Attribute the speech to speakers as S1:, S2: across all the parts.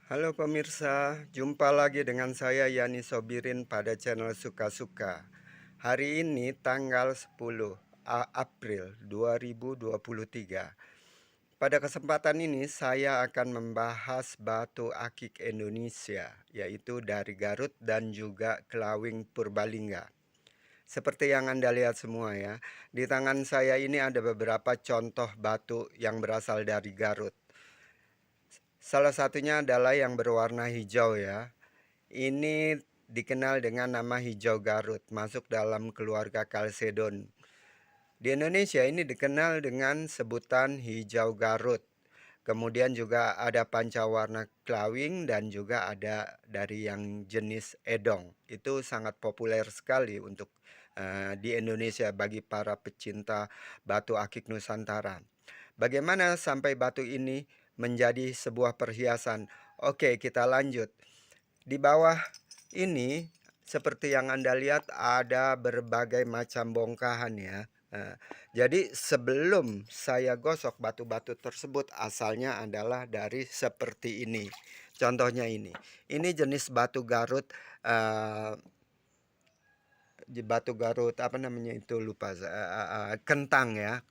S1: Halo pemirsa, jumpa lagi dengan saya Yani Sobirin pada channel Suka-Suka. Hari ini tanggal 10 April 2023. Pada kesempatan ini saya akan membahas batu akik Indonesia, yaitu dari Garut dan juga Kelawing Purbalingga. Seperti yang Anda lihat semua ya, di tangan saya ini ada beberapa contoh batu yang berasal dari Garut. Salah satunya adalah yang berwarna hijau ya. Ini dikenal dengan nama hijau Garut, masuk dalam keluarga Chalcedon. Di Indonesia ini dikenal dengan sebutan hijau Garut. Kemudian juga ada pancawarna Klawing dan juga ada dari yang jenis Edong. Itu sangat populer sekali untuk di Indonesia bagi para pecinta batu akik Nusantara. Bagaimana sampai batu ini menjadi sebuah perhiasan? Oke, kita lanjut. Di bawah ini seperti yang Anda lihat ada berbagai macam bongkahan ya. Jadi sebelum saya gosok batu-batu tersebut asalnya adalah dari seperti ini. Contohnya ini. Ini jenis batu Garut, di batu Garut apa namanya itu lupa, kentang ya.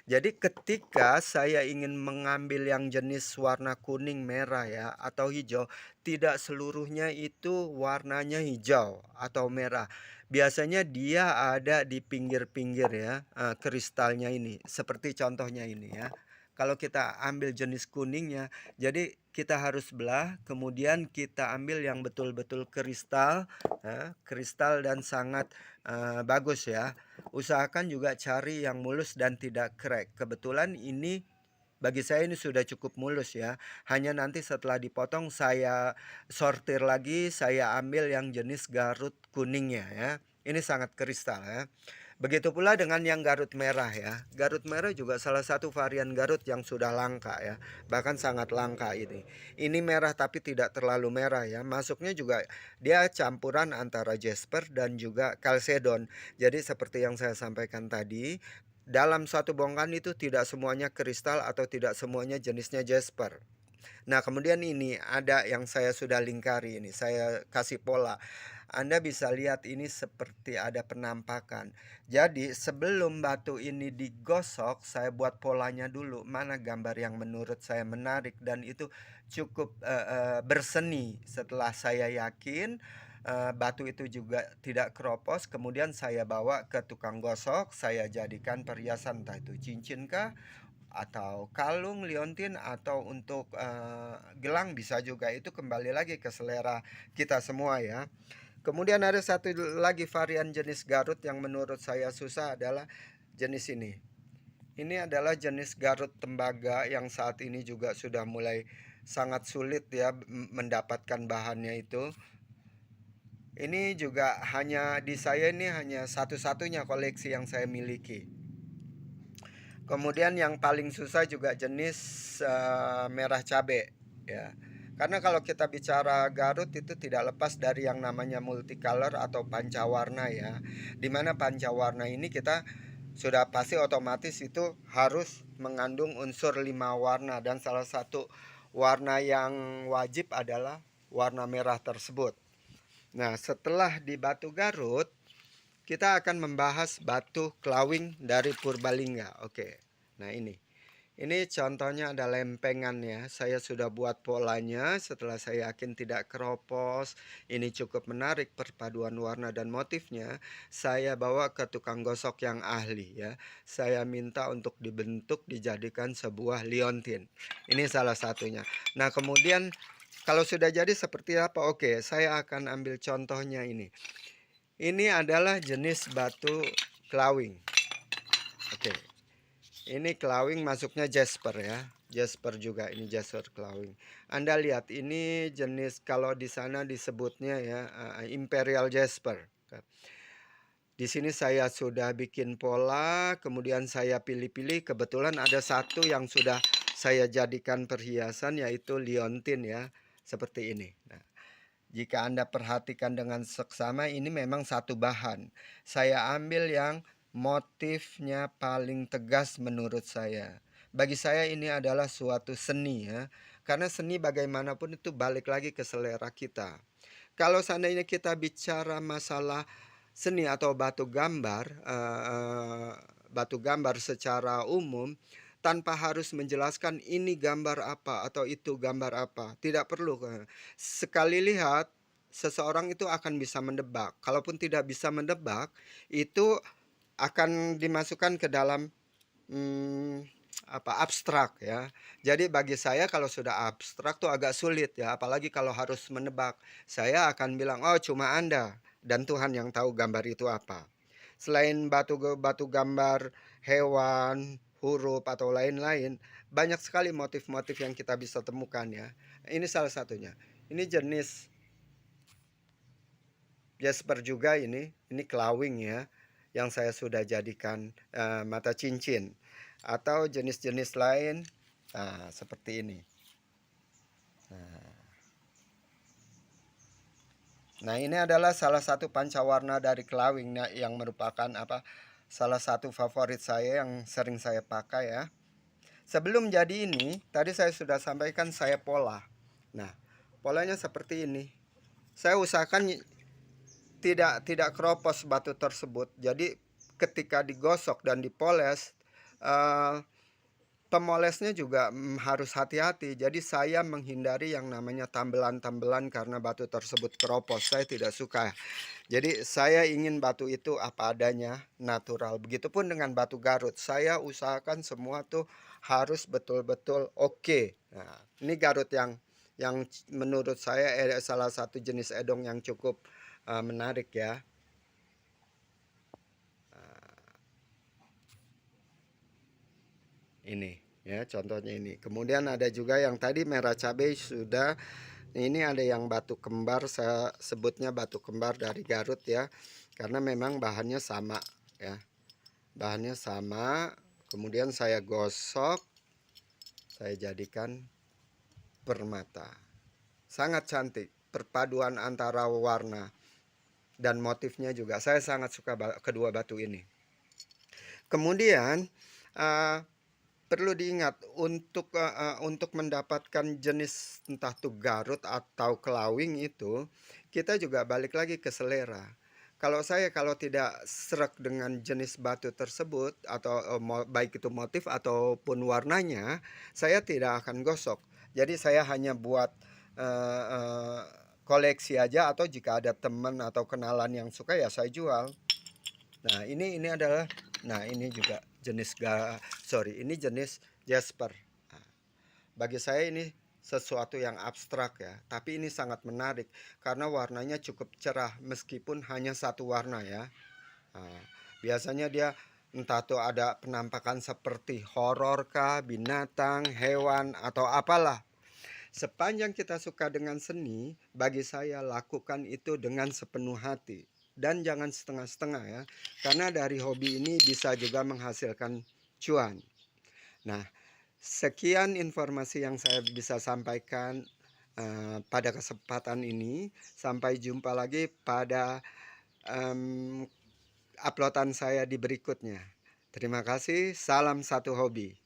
S1: Jadi ketika saya ingin mengambil yang jenis warna kuning, merah ya atau hijau, tidak seluruhnya itu warnanya hijau atau merah. Biasanya dia ada di pinggir-pinggir ya, kristalnya ini seperti contohnya ini ya. Kalau kita ambil jenis kuningnya, jadi kita harus belah, kemudian kita ambil yang betul-betul kristal, kristal dan sangat bagus ya. Usahakan juga cari yang mulus dan tidak crack. Kebetulan ini bagi saya ini sudah cukup mulus ya. Hanya nanti setelah dipotong saya sortir lagi, saya ambil yang jenis Garut kuningnya ya. Ini sangat kristal ya. Begitu pula dengan yang Garut merah ya. Garut merah juga salah satu varian Garut yang sudah langka ya. Bahkan sangat langka ini. Ini merah tapi tidak terlalu merah ya. Masuknya juga dia campuran antara Jasper dan juga Chalcedon. Jadi seperti yang saya sampaikan tadi, dalam satu bongkahan itu tidak semuanya kristal atau tidak semuanya jenisnya Jasper. Nah, kemudian ini ada yang saya sudah lingkari ini, saya kasih pola. Anda bisa lihat ini seperti ada penampakan. Jadi, sebelum batu ini digosok, saya buat polanya dulu. Mana gambar yang menurut saya menarik dan itu cukup berseni. Setelah saya yakin batu itu juga tidak keropos, kemudian saya bawa ke tukang gosok, saya jadikan perhiasan, entah itu cincin kah atau kalung, liontin, atau untuk gelang bisa juga. Itu kembali lagi ke selera kita semua ya. Kemudian ada satu lagi varian jenis Garut yang menurut saya susah adalah jenis ini. Ini adalah jenis Garut tembaga yang saat ini juga sudah mulai sangat sulit ya mendapatkan bahannya itu. Ini juga hanya di saya ini hanya satu-satunya koleksi yang saya miliki. Kemudian yang paling susah juga jenis merah cabe ya. Karena kalau kita bicara Garut itu tidak lepas dari yang namanya multicolor atau pancawarna ya. Dimana pancawarna ini kita sudah pasti otomatis itu harus mengandung unsur 5 warna dan salah satu warna yang wajib adalah warna merah tersebut. Nah, setelah di batu Garut, kita akan membahas batu Klawing dari Purbalingga. Oke. Nah, ini. Ini contohnya ada lempengannya. Saya sudah buat polanya setelah saya yakin tidak keropos. Ini cukup menarik perpaduan warna dan motifnya. Saya bawa ke tukang gosok yang ahli ya. Saya minta untuk dibentuk dijadikan sebuah liontin. Ini salah satunya. Nah, kemudian kalau sudah jadi seperti apa? Oke, saya akan ambil contohnya ini. Ini adalah jenis batu Klawing. Oke. Ini Klawing masuknya Jasper ya. Jasper juga ini Jasper Klawing. Anda lihat ini jenis kalau di sana disebutnya ya Imperial Jasper. Di sini saya sudah bikin pola, kemudian saya pilih-pilih. Kebetulan ada satu yang sudah saya jadikan perhiasan yaitu liontin ya, seperti ini. Nah, jika Anda perhatikan dengan seksama ini memang satu bahan. Saya ambil yang motifnya paling tegas menurut saya. Bagi saya ini adalah suatu seni ya. Karena seni bagaimanapun itu balik lagi ke selera kita. Kalau seandainya kita bicara masalah seni atau batu gambar secara umum, tanpa harus menjelaskan ini gambar apa atau itu gambar apa, tidak perlu. Sekali lihat, seseorang itu akan bisa mendebak. Kalaupun tidak bisa mendebak, itu akan dimasukkan ke dalam abstrak ya. Jadi bagi saya kalau sudah abstrak tuh agak sulit ya, apalagi kalau harus menebak. Saya akan bilang, "Oh, cuma Anda dan Tuhan yang tahu gambar itu apa." Selain batu gambar hewan, huruf atau lain-lain, banyak sekali motif-motif yang kita bisa temukan ya. Ini salah satunya. Ini jenis jasper juga ini kelawing ya, yang saya sudah jadikan mata cincin. Atau jenis-jenis lain, seperti ini. Nah, ini adalah salah satu pancawarna dari kelawing yang merupakan salah satu favorit saya yang sering saya pakai ya. Sebelum jadi ini, tadi saya sudah sampaikan saya pola. Nah, polanya seperti ini. Saya usahakan tidak keropos batu tersebut. Jadi ketika digosok dan dipoles, pemolesnya juga harus hati-hati. Jadi saya menghindari yang namanya tambelan-tambelan karena batu tersebut keropos. Saya tidak suka. Jadi saya ingin batu itu apa adanya, natural. Begitupun dengan batu Garut. Saya usahakan semua tuh harus betul-betul oke. Nah, ini Garut yang menurut saya salah satu jenis edong yang cukup menarik ya. Ini ya, contohnya ini. Kemudian ada juga yang tadi merah cabai sudah. Ini ada yang batu kembar, saya sebutnya batu kembar dari Garut ya, karena memang bahannya sama ya. Bahannya sama. Kemudian saya gosok, saya jadikan permata. Sangat cantik, perpaduan antara warna dan motifnya juga. Saya sangat suka kedua batu ini. Kemudian perlu diingat untuk mendapatkan jenis entah itu Garut atau kelawing itu, kita juga balik lagi ke selera. Kalau saya tidak serak dengan jenis batu tersebut atau baik itu motif ataupun warnanya, saya tidak akan gosok. Jadi saya hanya buat koleksi aja, atau jika ada teman atau kenalan yang suka ya saya jual. Nah, ini adalah, ini juga ini jenis jasper. Nah, bagi saya ini sesuatu yang abstrak ya, tapi ini sangat menarik karena warnanya cukup cerah meskipun hanya satu warna ya. Nah, biasanya dia entah tuh ada penampakan seperti horor kah, binatang, hewan atau apalah. Sepanjang kita suka dengan seni, bagi saya lakukan itu dengan sepenuh hati. Dan jangan setengah-setengah ya, karena dari hobi ini bisa juga menghasilkan cuan. Nah, sekian informasi yang saya bisa sampaikan pada kesempatan ini. Sampai jumpa lagi pada uploadan saya di berikutnya. Terima kasih, salam satu hobi.